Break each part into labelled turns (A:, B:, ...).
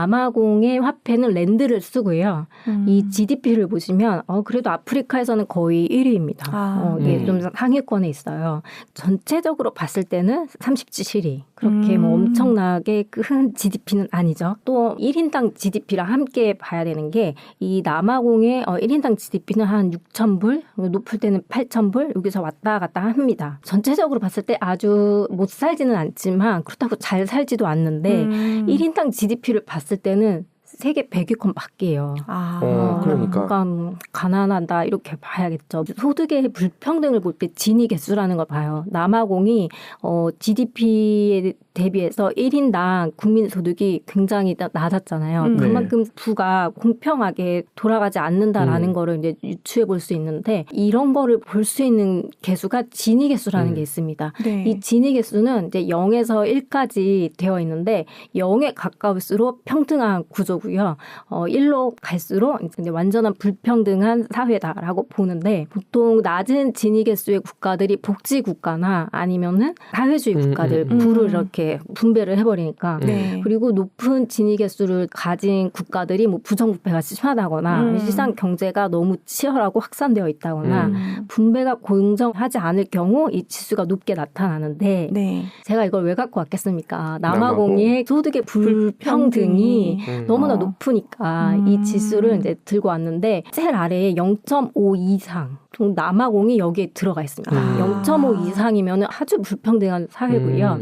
A: 남아공의 화폐는 랜드를 쓰고요. 이 GDP를 보시면 그래도 아프리카에서는 거의 1위입니다. 네, 좀 상위권에 있어요. 전체적으로 봤을 때는 30지 1위. 그렇게 뭐 엄청나게 큰 GDP는 아니죠. 또 1인당 GDP랑 함께 봐야 되는 게 이 남아공의 1인당 GDP는 한 6,000불, 높을 때는 8,000불 여기서 왔다 갔다 합니다. 전체적으로 봤을 때 아주 못 살지는 않지만 그렇다고 잘 살지도 않는데 1인당 GDP를 봤을 때는 세계 100위권 밖이에요.
B: 그러니까
A: 가난하다 이렇게 봐야겠죠. 소득의 불평등을 볼 때 지니 개수라는 걸 봐요. 남아공이 GDP에 대비해서 1인당 국민 소득이 굉장히 낮았잖아요. 그만큼 부가 공평하게 돌아가지 않는다라는 거를 이제 유추해 볼 수 있는데 이런 거를 볼 수 있는 개수가 지니 개수라는 게 있습니다.
C: 네.
A: 이 지니 개수는 이제 0에서 1까지 되어 있는데 0에 가까울수록 평등한 구조고요. 1로 갈수록 이제 완전한 불평등한 사회다라고 보는데 보통 낮은 지니 개수의 국가들이 복지 국가나 아니면은 사회주의 국가들 부를 이렇게 분배를 해버리니까 그리고 높은 지니 개수를 가진 국가들이 뭐 부정부패가 심하다거나 시장 경제가 너무 치열하고 확산되어 있다거나 분배가 공정하지 않을 경우 이 지수가 높게 나타나는데 제가 이걸 왜 갖고 왔겠습니까? 남아공의 소득의 불평등이 너무나 높으니까 이 지수를 이제 들고 왔는데 제일 아래에 0.5 이상 남아공이 여기에 들어가 있습니다. 0.5 이상이면 아주 불평등한 사회고요.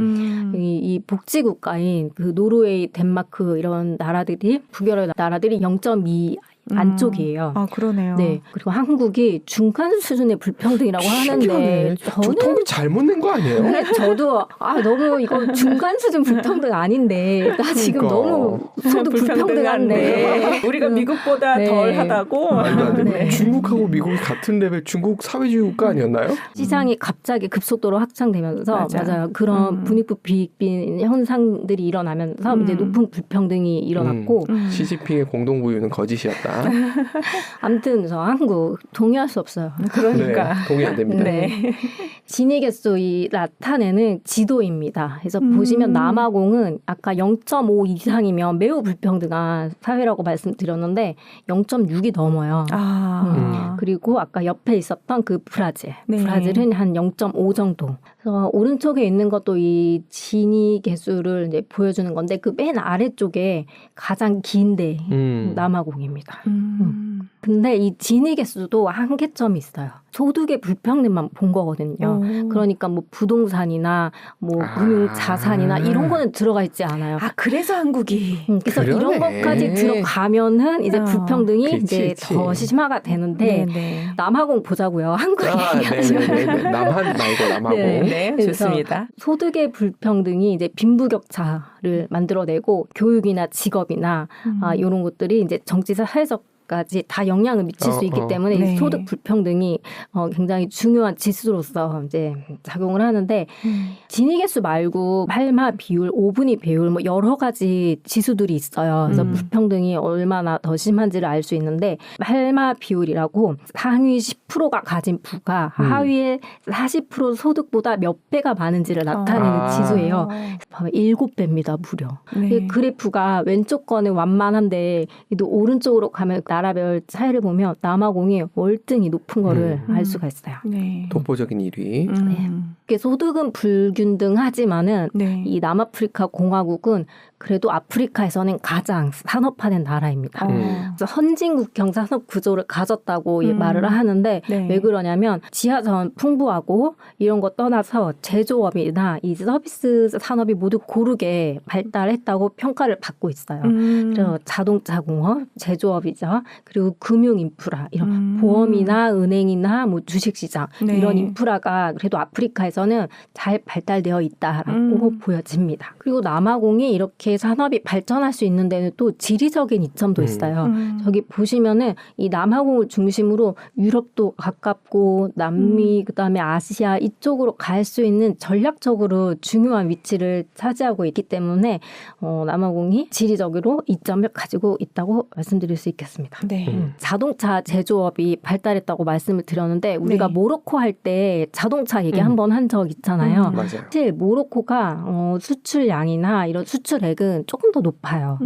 A: 이 복지국가인 그 노르웨이, 덴마크 이런 나라들이 북유럽 나라들이 0.2 안쪽이에요.
C: 그러네요.
A: 네. 그리고 한국이 중간 수준의 불평등이라고 하는데
B: 저는 통계 잘못 낸 거 아니에요?
A: 저도 너무 이거 중간 수준 불평등 아닌데 나 지금 너무 소득 불평등한데
C: 우리가 미국보다 덜하다고.
B: 말도 안 돼. 중국하고 미국이 같은 레벨 중국 사회주의 국가 아니었나요?
A: 시장이 갑자기 급속도로 확장되면서 맞아요. 그런 분익부비익빈 현상들이 일어나면서 이제 높은 불평등이 일어났고
B: 시진핑의 공동부유는 거짓이었다.
A: 아무튼 저 한국 동의할 수 없어요.
C: 그러니까.
B: 네, 동의 안 됩니다.
A: 지니 개수이 나타내는 지도입니다. 그래서 보시면 남아공은 아까 0.5 이상이면 매우 불평등한 사회라고 말씀드렸는데 0.6이 넘어요. 그리고 아까 옆에 있었던 그 브라질. 브라질은 한 0.5 정도. 그래서 오른쪽에 있는 것도 이 지니 개수를 이제 보여주는 건데 그 맨 아래쪽에 가장 긴데 남아공입니다. 근데 이 지니 개수도 한계점이 있어요. 소득의 불평등만 본 거거든요. 그러니까 뭐 부동산이나 뭐 금융 자산이나 이런 거는 들어가 있지 않아요.
C: 그래서 한국이.
A: 그래서 이런 것까지 들어가면은 이제 불평등이 이제 더 심화가 되는데 남아공 보자고요. 한국 얘기하시면.
B: 남한 말고 남아공.
C: 네, 좋습니다.
A: 소득의 불평등이 이제 빈부격차를 만들어내고 교육이나 직업이나 이런 것들이 이제 정치적 사회적 까지 다 영향을 미칠 수 있기 때문에 이 소득 불평등이 굉장히 중요한 지수로서 이제 작용을 하는데 지니 개수 말고 팔마 비율, 오분위 비율 뭐 여러 가지 지수들이 있어요. 그래서 불평등이 얼마나 더 심한지를 알 수 있는데 팔마 비율이라고 상위 10%가 가진 부가 하위의 40% 소득보다 몇 배가 많은지를 나타내는 지수예요. 7배입니다, 무려. 그래프가 왼쪽 거는 완만한데 또 오른쪽으로 가면 나라별 차이를 보면 남아공이 월등히 높은 거를 알 수가 있어요.
B: 독보적인 1위.
A: 소득은 불균등하지만은 이 남아프리카 공화국은 그래도 아프리카에서는 가장 산업화된 나라입니다. 그래서 선진국형 산업 구조를 가졌다고 말을 하는데 왜 그러냐면 지하자원 풍부하고 이런 거 떠나서 제조업이나 이 서비스 산업이 모두 고르게 발달했다고 평가를 받고 있어요. 그래서 자동차 공업, 제조업이죠. 그리고 금융 인프라, 이런 보험이나 은행이나 뭐 주식시장 이런 인프라가 그래도 아프리카에서는 잘 발달되어 있다라고 보여집니다. 그리고 남아공이 이렇게 산업이 발전할 수 있는 데는 또 지리적인 이점도 있어요. 저기 보시면은 이 남아공을 중심으로 유럽도 가깝고 남미 그다음에 아시아 이쪽으로 갈 수 있는 전략적으로 중요한 위치를 차지하고 있기 때문에 남아공이 지리적으로 이점을 가지고 있다고 말씀드릴 수 있겠습니다. 있습니다.
C: 네.
A: 자동차 제조업이 발달했다고 말씀을 드렸는데 우리가
C: 네.
A: 모로코 할 때 자동차 얘기 한번 한 적 있잖아요.
B: 맞아요.
A: 사실 모로코가 수출량이나 이런 수출액은 조금 더 높아요.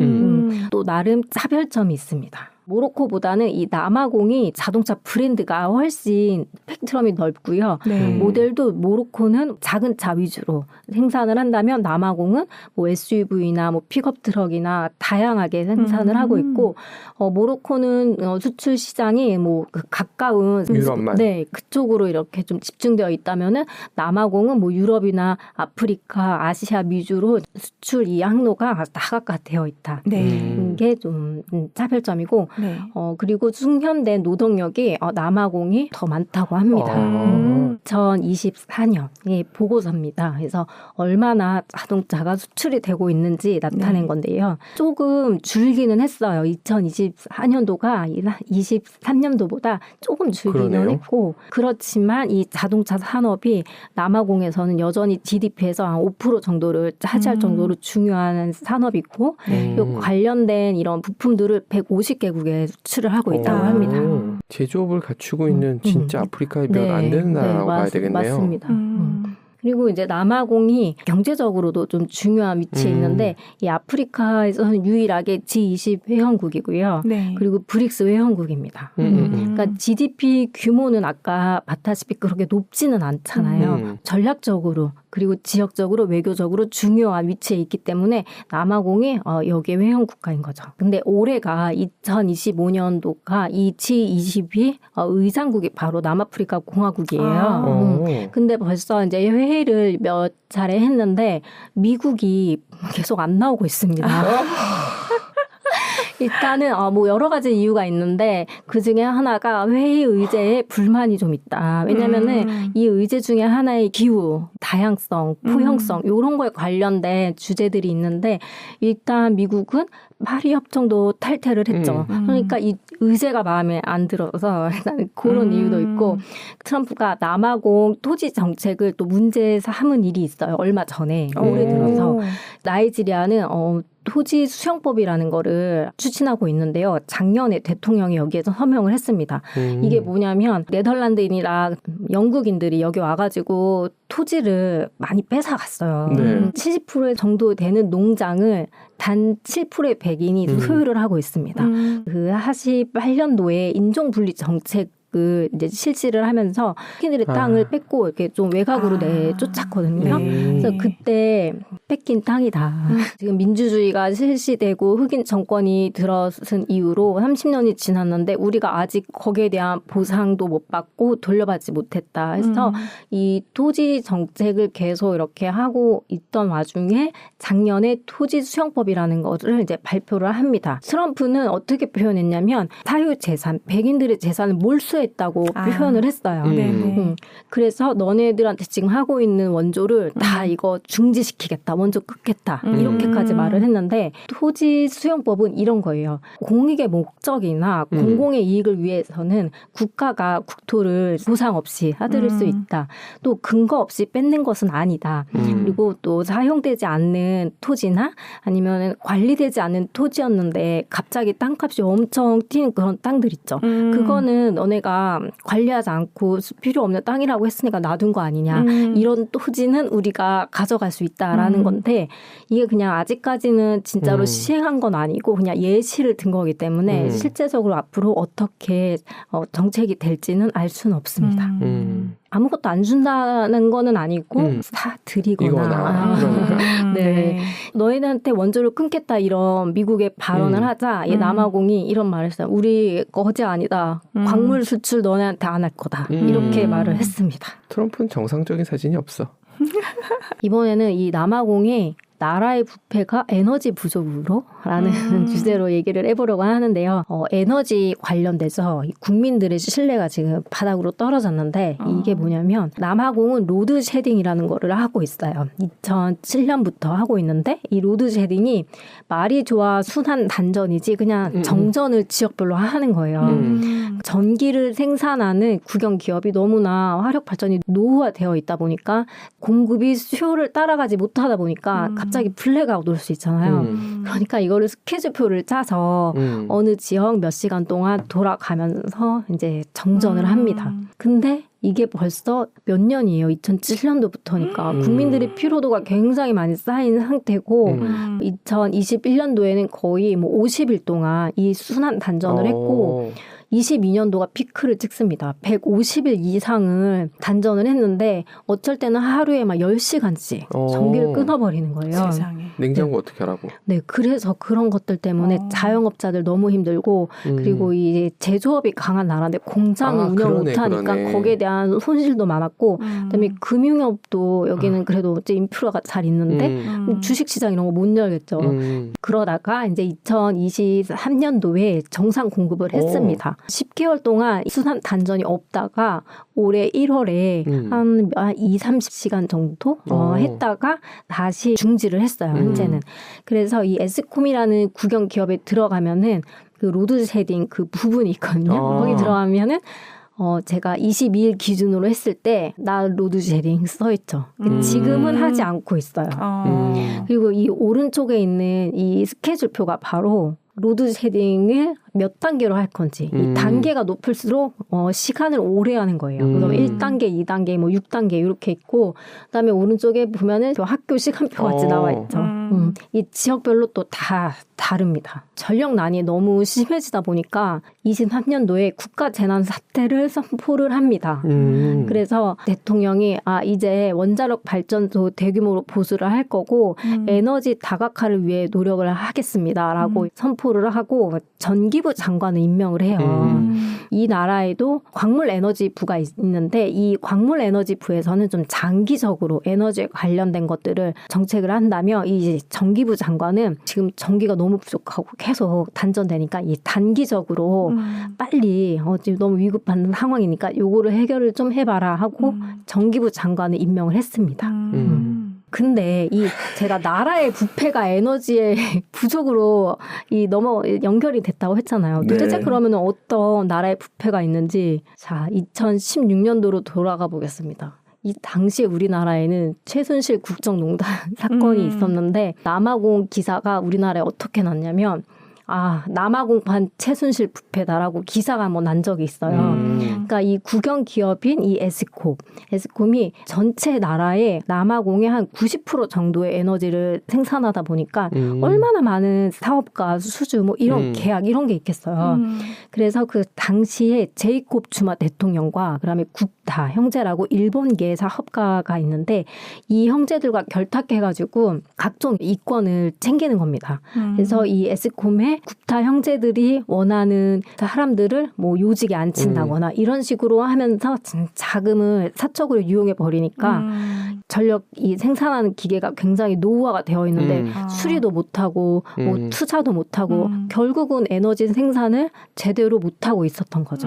A: 또 나름 차별점이 있습니다. 모로코보다는 이 남아공이 자동차 브랜드가 훨씬 스펙트럼이 넓고요.
C: 네.
A: 모델도 모로코는 작은 차 위주로 생산을 한다면 남아공은 뭐 SUV나 뭐 픽업 트럭이나 다양하게 생산을 하고 있고 모로코는 수출 시장이 뭐 그 가까운
B: 유럽만.
A: 네, 그쪽으로 이렇게 좀 집중되어 있다면은 남아공은 뭐 유럽이나 아프리카, 아시아 위주로 수출 이 항로가 다각화 되어 있다.
C: 네.
A: 이게 좀 차별점이고
C: 네.
A: 그리고 숙련된 노동력이 남아공이 더 많다고 합니다. 2024년의 보고서입니다. 그래서 얼마나 자동차가 수출이 되고 있는지 나타낸
C: 네.
A: 건데요. 조금 줄기는 했어요. 2024년도가 23년도보다 조금 줄기는
B: 그러네요.
A: 했고 그렇지만 이 자동차 산업이 남아공에서는 여전히 GDP에서 한 5% 정도를 차지할 정도로 중요한 산업이고 요 관련된 이런 부품들을 150개국에 수출을 하고 있다고 합니다.
B: 제조업을 갖추고 있는 진짜 아프리카의 몇 안 되는 나라라고 봐야 되겠네요.
A: 맞습니다. 그리고 이제 남아공이 경제적으로도 좀 중요한 위치에 있는데 이 아프리카에서는 유일하게 G20 회원국이고요.
C: 네.
A: 그리고 브릭스 회원국입니다. 그러니까 GDP 규모는 아까 봤다시피 그렇게 높지는 않잖아요. 전략적으로 그리고 지역적으로 외교적으로 중요한 위치에 있기 때문에 남아공이 여기에 회원 국가인 거죠. 근데 올해가 2025년도가 이 G20이 의장국이 바로 남아프리카 공화국이에요. 근데 벌써 이제 회의를 몇 차례 했는데 미국이 계속 안 나오고 있습니다. 일단은 뭐 여러 가지 이유가 있는데 그 중에 하나가 회의 의제에 불만이 좀 있다. 왜냐면은 이 의제 중에 하나의 기후, 다양성, 포용성 이런 거에 관련된 주제들이 있는데 일단 미국은 파리 협정도 탈퇴를 했죠. 그러니까 이 의제가 마음에 안 들어서 일단 그런 이유도 있고 트럼프가 남아공 토지 정책을 또 문제 삼은 일이 있어요. 얼마 전에 올해 들어서 나이지리아는 토지 수용법이라는 거를 추진하고 있는데요. 작년에 대통령이 여기에서 서명을 했습니다. 이게 뭐냐면 네덜란드인이랑 영국인들이 여기 와가지고 토지를 많이 뺏어갔어요.
B: 네.
A: 70% 정도 되는 농장을 단 7%의 백인이 소유를 하고 있습니다. 그 48년도에 인종분리 정책 그 이제 실시를 하면서 흑인들의 땅을 뺏고 이렇게 좀 외곽으로 내쫓았거든요. 그래서 그때 뺏긴 땅이다. 지금 민주주의가 실시되고 흑인 정권이 들어선 이후로 30년이 지났는데 우리가 아직 거기에 대한 보상도 못 받고 돌려받지 못했다. 해서 이 토지 정책을 계속 이렇게 하고 있던 와중에 작년에 토지 수용법이라는 것을 이제 발표를 합니다. 트럼프는 어떻게 표현했냐면 사유재산, 백인들의 재산을 몰수했다고 표현을 했어요. 그래서 너네들한테 지금 하고 있는 원조를 다 이거 중지시키겠다. 원조 끊겠다. 이렇게까지 말을 했는데 토지 수용법은 이런 거예요. 공익의 목적이나 공공의 이익을 위해서는 국가가 국토를 보상 없이 하드릴 수 있다. 또 근거 없이 뺏는 것은 아니다. 그리고 또 사용되지 않는 토지나 아니면 관리되지 않는 토지였는데 갑자기 땅값이 엄청 튀는 그런 땅들 있죠. 그거는 너네가 관리하지 않고 필요 없는 땅이라고 했으니까 놔둔 거 아니냐. 이런 토지는 우리가 가져갈 수 있다라는 건데 이게 그냥 아직까지는 진짜로 시행한 건 아니고 그냥 예시를 든 거기 때문에 실제적으로 앞으로 어떻게 정책이 될지는 알 수는 없습니다. 아무것도 안 준다는 거는 아니고 다 드리거나
B: 그러니까.
A: 네. 너희들한테 원조를 끊겠다 이런 미국의 발언을 하자 이 남아공이 이런 말을 했어요. 우리 거지 아니다. 광물 수출 너네한테 안 할 거다. 이렇게 말을 했습니다.
B: 트럼프는 정상적인 사진이 없어.
A: 이번에는 이 남아공이 나라의 부패가 에너지 부족으로 라는 주제로 얘기를 해보려고 하는데요. 에너지 관련돼서 국민들의 신뢰가 지금 바닥으로 떨어졌는데 이게 뭐냐면 남아공은 로드쉐딩이라는 거를 하고 있어요. 2007년부터 하고 있는데 이 로드쉐딩이 말이 좋아 순환 단전이지 그냥 정전을 지역별로 하는 거예요. 전기를 생산하는 국영 기업이 너무나 화력 발전이 노후화되어 있다 보니까 공급이 수요를 따라가지 못하다 보니까 갑자기 블랙아웃 올 수 있잖아요. 그러니까 이거를 스케줄표를 짜서 어느 지역 몇 시간 동안 돌아가면서 이제 정전을 합니다. 근데 이게 벌써 몇 년이에요. 2007년도부터니까 국민들의 피로도가 굉장히 많이 쌓인 상태고 2021년도에는 거의 뭐 50일 동안 이 순환 단전을 했고 22년도가 피크를 찍습니다. 150일 이상을 단전을 했는데 어쩔 때는 하루에 막 10시간씩 전기를 끊어버리는 거예요.
C: 세상에.
B: 냉장고 어떻게 하라고?
A: 네, 그래서 그런 것들 때문에 자영업자들 너무 힘들고 그리고 이 제조업이 강한 나라인데 공장을 운영 못하니까 거기에 대한 손실도 많았고 그다음에 금융업도 여기는 그래도 이제 인프라가 잘 있는데 주식시장 이런 거 못 열겠죠. 그러다가 이제 2023년도에 정상 공급을 했습니다. 10개월 동안 순환 단전이 없다가 올해 1월에 한 2-30시간 정도 했다가 다시 중지를 했어요. 현재는. 그래서 이 에스콤이라는 국영 기업에 들어가면은 그 로드쉐딩 그 부분이 있거든요. 거기 들어가면은 제가 22일 기준으로 했을 때 나 로드쉐딩 써있죠. 지금은 하지 않고 있어요. 그리고 이 오른쪽에 있는 이 스케줄표가 바로 로드쉐딩을 몇 단계로 할 건지 이 단계가 높을수록 시간을 오래 하는 거예요. 그래서 1단계, 2단계, 뭐 6단계 이렇게 있고 그다음에 오른쪽에 보면은 학교 시간표 같이 나와 있죠. 이 지역별로 또 다 다릅니다. 전력난이 너무 심해지다 보니까 23년도에 국가재난사태를 선포를 합니다. 그래서 대통령이 이제 원자력 발전소 대규모로 보수를 할 거고 에너지 다각화를 위해 노력을 하겠습니다라고 선포를 하고 전기부 장관을 임명을 해요. 이 나라에도 광물에너지부가 있는데 이 광물에너지부에서는 좀 장기적으로 에너지에 관련된 것들을 정책을 한다면 이 전기부 장관은 지금 전기가 너무 부족하고 계속 단전되니까 이 단기적으로 빨리 지금 너무 위급한 상황이니까 요거를 해결을 좀 해봐라 하고 전기부 장관을 임명을 했습니다. 근데 제가 나라의 부패가 에너지의 부족으로 연결이 됐다고 했잖아요. 도대체 그러면 어떤 나라의 부패가 있는지 자 2016년도로 돌아가 보겠습니다. 이 당시에 우리나라에는 최순실 국정농단 사건이 있었는데 남아공 기사가 우리나라에 어떻게 났냐면 남아공판 최순실 부패다라고 기사가 한번 난 적이 있어요. 그러니까 이 국영 기업인 이 에스콤이 전체 나라의 남아공의 한 90% 정도의 에너지를 생산하다 보니까 얼마나 많은 사업가, 수주 뭐 이런 계약 이런 게 있겠어요. 그래서 그 당시에 제이콥 주마 대통령과 그다음에 굽타 형제라고 일본계 사업가가 있는데 이 형제들과 결탁해가지고 각종 이권을 챙기는 겁니다. 그래서 이 에스콤의 굽타 형제들이 원하는 사람들을 뭐 요직에 앉힌다거나 이런 식으로 하면서 자금을 사적으로 이용해 버리니까 전력 생산하는 기계가 굉장히 노후화가 되어 있는데 수리도 못하고 뭐 투자도 못하고 결국은 에너지 생산을 제대로 못하고 있었던 거죠.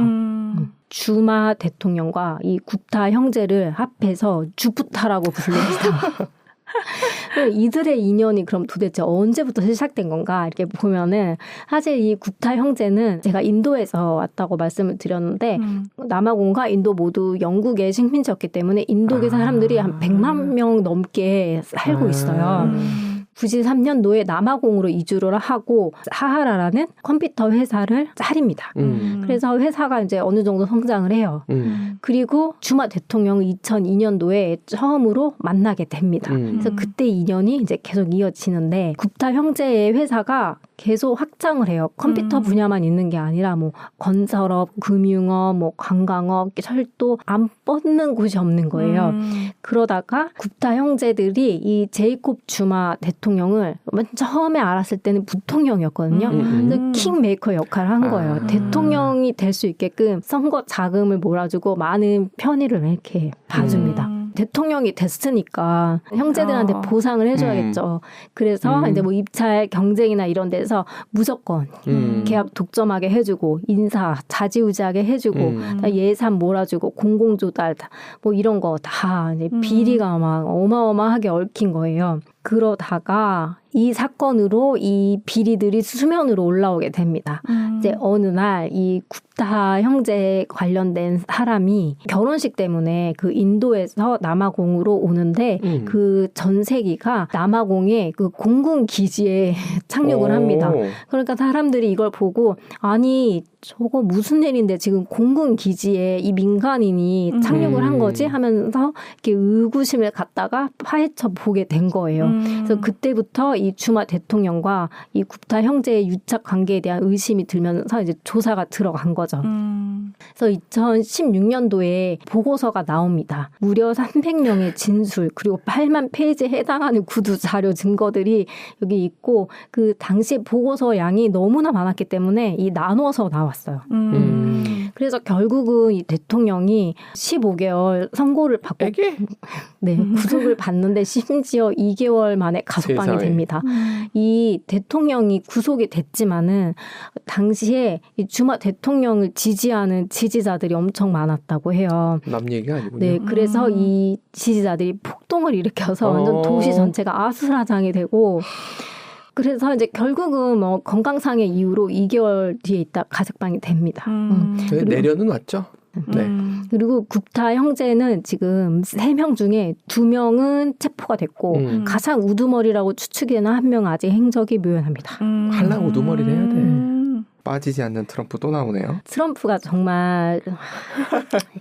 A: 주마 대통령과 이 굽타 형제를 합해서 주프타라고 부릅니다. 이들의 인연이 그럼 도대체 언제부터 시작된 건가 이렇게 보면은 사실 이 굽타 형제는 제가 인도에서 왔다고 말씀을 드렸는데 남아공과 인도 모두 영국의 식민지였기 때문에 인도계 사람들이 한 100만 명 넘게 살고 있어요. 93년도에 남아공으로 이주를 하고 사하라라는 컴퓨터 회사를 차립니다. 그래서 회사가 이제 어느 정도 성장을 해요. 그리고 주마 대통령을 2002년도에 처음으로 만나게 됩니다. 그래서 그때 인연이 이제 계속 이어지는데 굽타 형제의 회사가 계속 확장을 해요. 컴퓨터 분야만 있는 게 아니라 뭐 건설업, 금융업, 뭐 관광업, 철도 안 뻗는 곳이 없는 거예요. 그러다가 굽타 형제들이 이 제이콥 주마 대통령을 맨 처음에 알았을 때는 부통령이었거든요. 그래서 킹메이커 역할을 한 거예요. 대통령이 될 수 있게끔 선거 자금을 몰아주고 많은 편의를 이렇게 봐줍니다. 대통령이 됐으니까 형제들한테 보상을 해줘야겠죠. 그래서 이제 뭐 입찰 경쟁이나 이런 데서 무조건 계약 독점하게 해주고 인사 자지우지하게 해주고 예산 몰아주고 공공조달 뭐 이런 거 다 비리가 막 어마어마하게 얽힌 거예요. 그러다가 이 사건으로 이 비리들이 수면으로 올라오게 됩니다. 이제 어느 날 이 굽타 형제 관련된 사람이 결혼식 때문에 그 인도에서 남아공으로 오는데 그 전세기가 남아공의 그 공군 기지에 착륙을 합니다. 그러니까 사람들이 이걸 보고 아니 저거 무슨 일인데 지금 공군 기지에 이 민간인이 착륙을 한 거지 하면서 이렇게 의구심을 갖다가 파헤쳐 보게 된 거예요. 그래서 그때부터 이 주마 대통령과 이 굽타 형제의 유착 관계에 대한 의심이 들면서 이제 조사가 들어간 거죠. 그래서 2016년도에 보고서가 나옵니다. 무려 300명의 진술 그리고 8만 페이지에 해당하는 구두 자료 증거들이 여기 있고 그 당시 보고서 양이 너무나 많았기 때문에 이 나눠서 나왔어요. 그래서 결국은 이 대통령이 15개월 선고를 받고 네, 구속을 받는데 심지어 2개월 만에 가석방이
B: 세상에.
A: 됩니다. 이 대통령이 구속이 됐지만은 당시에 이 주마 대통령을 지지하는 지지자들이 엄청 많았다고 해요.
B: 남 얘기가 아니군요.
A: 네, 그래서 이 지지자들이 폭동을 일으켜서 완전 도시 전체가 아수라장이 되고 그래서 이제 결국은 뭐 건강상의 이유로 2개월 뒤에 있다 가석방이 됩니다.
B: 네, 내려는 왔죠. 네.
A: 그리고 굽타 형제는 지금 3명 중에 2명은 체포가 됐고 가장 우두머리라고 추측되는 1명은 아직 행적이 묘연합니다.
B: 하려고 우두머리를 해야 돼. 빠지지 않는 트럼프 또 나오네요.
A: 트럼프가 정말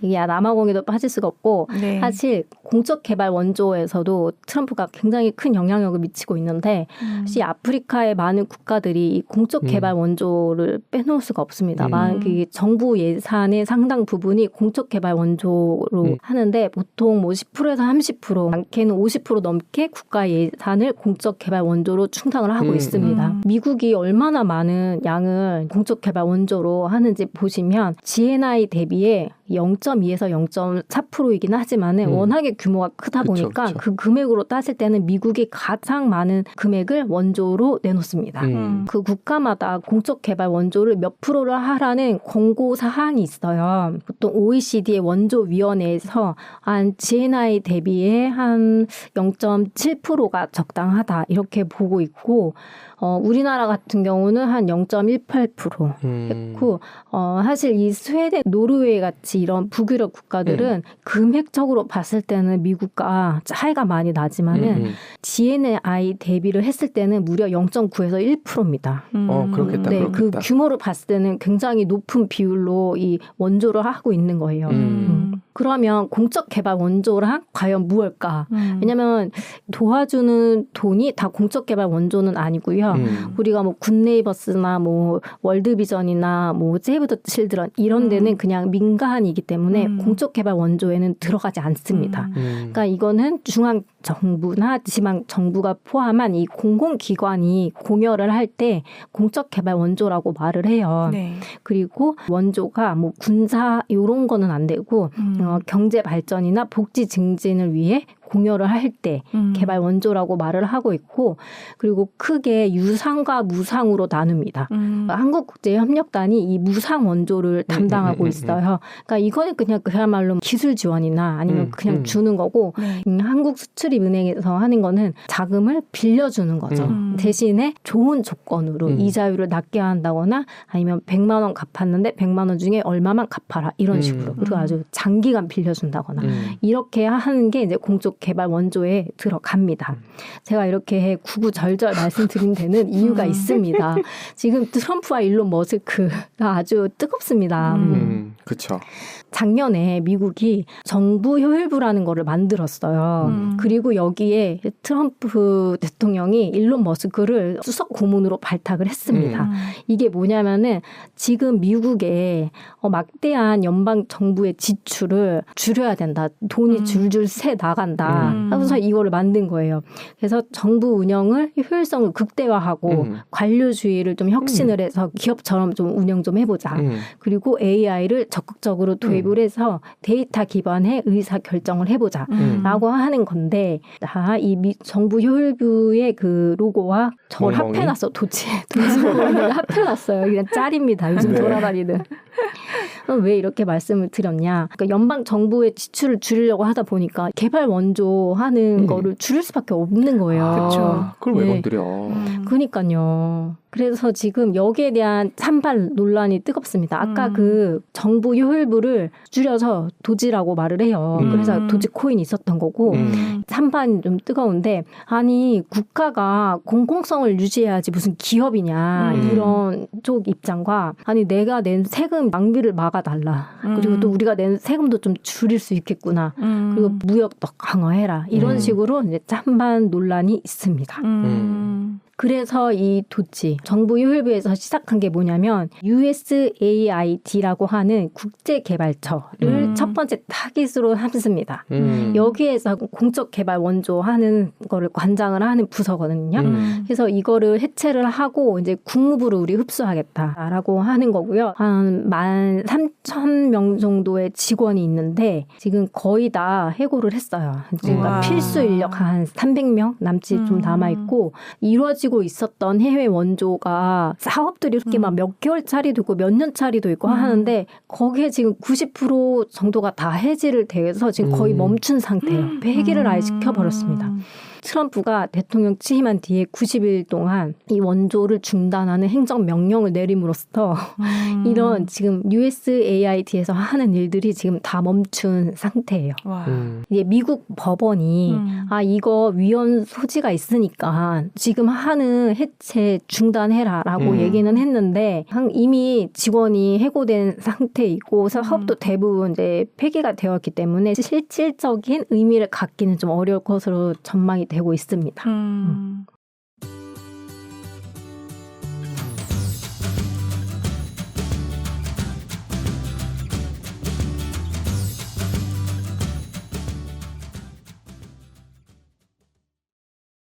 A: 이게 남아공에도 빠질 수가 없고
C: 네.
A: 사실 공적개발 원조에서도 트럼프가 굉장히 큰 영향력을 미치고 있는데 사실 아프리카의 많은 국가들이 이 공적개발 원조를 빼놓을 수가 없습니다. 그 정부 예산의 상당 부분이 공적개발 원조로 하는데 보통 뭐 10%에서 30% 많게는 50% 넘게 국가 예산을 공적개발 원조로 충당을 하고 있습니다. 미국이 얼마나 많은 양을 공적개발 원조로 하는지 보시면 GNI 대비에 0.2에서 0.4%이긴 하지만은 워낙에 규모가 크다
B: 그쵸,
A: 보니까
B: 그쵸.
A: 그 금액으로 따질 때는 미국이 가장 많은 금액을 원조로 내놓습니다. 그 국가마다 공적개발 원조를 몇 프로를 하라는 권고 사항이 있어요. 보통 OECD의 원조위원회에서 한 GNI 대비에 한 0.7%가 적당하다 이렇게 보고 있고 우리나라 같은 경우는 한 0.18% 했고 사실 이 스웨덴, 노르웨이 같이 이런 북유럽 국가들은 금액적으로 봤을 때는 미국과 차이가 많이 나지만은 GNI 대비를 했을 때는 무려 0.9에서 1%입니다.
B: 그렇겠다.
A: 네,
B: 그렇겠다.
A: 그 규모를 봤을 때는 굉장히 높은 비율로 이 원조를 하고 있는 거예요. 그러면 공적개발 원조랑 과연 무엇일까? 왜냐하면 도와주는 돈이 다 공적개발 원조는 아니고요. 우리가 뭐 굿네이버스나 뭐 월드비전이나 뭐 세이브 더 칠드런 이런 데는 그냥 민간이기 때문에 공적개발 원조에는 들어가지 않습니다. 그러니까 이거는 중앙 정부나 지방 정부가 포함한 이 공공기관이 공여를 할 때 공적개발 원조라고 말을 해요.
C: 네.
A: 그리고 원조가 뭐 군사 이런 거는 안 되고 경제 발전이나 복지 증진을 위해 공여를 할 때 개발 원조라고 말을 하고 있고 그리고 크게 유상과 무상으로 나눕니다. 한국국제협력단이 이 무상 원조를 담당하고 있어요. 그러니까 이거는 그냥 그야말로 기술 지원이나 아니면 그냥 주는 거고
C: 네.
A: 한국수출입은행에서 하는 거는 자금을 빌려주는 거죠. 대신에 좋은 조건으로 이자율을 낮게 한다거나 아니면 100만 원 갚았는데 100만 원 중에 얼마만 갚아라 이런 식으로 그리고 아주 장기간 빌려준다거나 이렇게 하는 게 이제 공적 개발 원조에 들어갑니다. 제가 이렇게 구구절절 말씀드린 데는 이유가 있습니다. 지금 트럼프와 일론 머스크가 아주 뜨겁습니다.
B: 그렇죠.
A: 작년에 미국이 정부 효율부라는 거를 만들었어요. 그리고 여기에 트럼프 대통령이 일론 머스크를 수석 고문으로 발탁을 했습니다. 이게 뭐냐면은 지금 미국에 막대한 연방 정부의 지출을 줄여야 된다. 돈이 줄줄 새 나간다. 하면서 이거를 만든 거예요. 그래서 정부 운영을 효율성을 극대화하고 관료주의를 좀 혁신을 해서 기업처럼 좀 운영 좀 해보자. 그리고 AI를 적극적으로 도입을 해서 데이터 기반의 의사 결정을 해보자. 라고 하는 건데 이 정부 효율부의 그 로고와 저걸
B: 멍멍이?
A: 합해놨어. 도대체 합해놨어요. 그냥 짤입니다. 요즘
B: 네.
A: 돌아다니는. 왜 이렇게 말씀을 드렸냐? 그러니까 연방 정부의 지출을 줄이려고 하다 보니까 개발 원조하는 거를 줄일 수밖에 없는 거예요.
C: 그쵸.
B: 그걸 왜
A: 네.
B: 건드려?
A: 그러니까요. 그래서 지금 여기에 대한 찬반 논란이 뜨겁습니다. 아까
C: 음.
A: 그 정부 효율부를 줄여서 도지라고 말을 해요. 그래서 도지코인이 있었던 거고 찬반 좀 뜨거운데 아니 국가가 공공성을 유지해야지 무슨 기업이냐 이런 쪽 입장과 아니 내가 낸 세금 낭비를 막아달라. 그리고 또 우리가 낸 세금도 좀 줄일 수 있겠구나. 그리고 무역도 강화해라. 이런 식으로 이제 찬반 논란이 있습니다. 그래서 이 도치 정부 효율부에서 시작한 게 뭐냐면 USAID라고 하는 국제개발처를 첫 번째 타깃으로 삼습니다. 여기에서 공적 개발 원조하는 거를 관장을 하는 부서거든요. 그래서 이거를 해체를 하고 이제 국무부를 우리 흡수하겠다라고 하는 거고요. 한 13,000명 정도의 직원이 있는데 지금 거의 다 해고를 했어요. 지금
C: 와.
A: 필수 인력 한 300명 남짓 좀 남아 있고 이루어지고 있었던 해외 원조가 사업들이 이렇게 막 몇 개월짜리도 있고 몇 년짜리도 있고 하는데 거기에 지금 90% 정도가 다 해지를 돼서 지금 거의 멈춘 상태예요. 폐기를 아예 시켜버렸습니다. 트럼프가 대통령 취임한 뒤에 90일 동안 이 원조를 중단하는 행정명령을 내림으로써 이런 지금 USAID에서 하는 일들이 지금 다 멈춘 상태예요.
C: 와.
A: 이제 미국 법원이 아 이거 위헌 소지가 있으니까 지금 하는 해체 중단해라라고 얘기는 했는데 이미 직원이 해고된 상태이고 사업도 대부분 이제 폐기가 되었기 때문에 실질적인 의미를 갖기는 좀 어려울 것으로 전망이 되고 있습니다.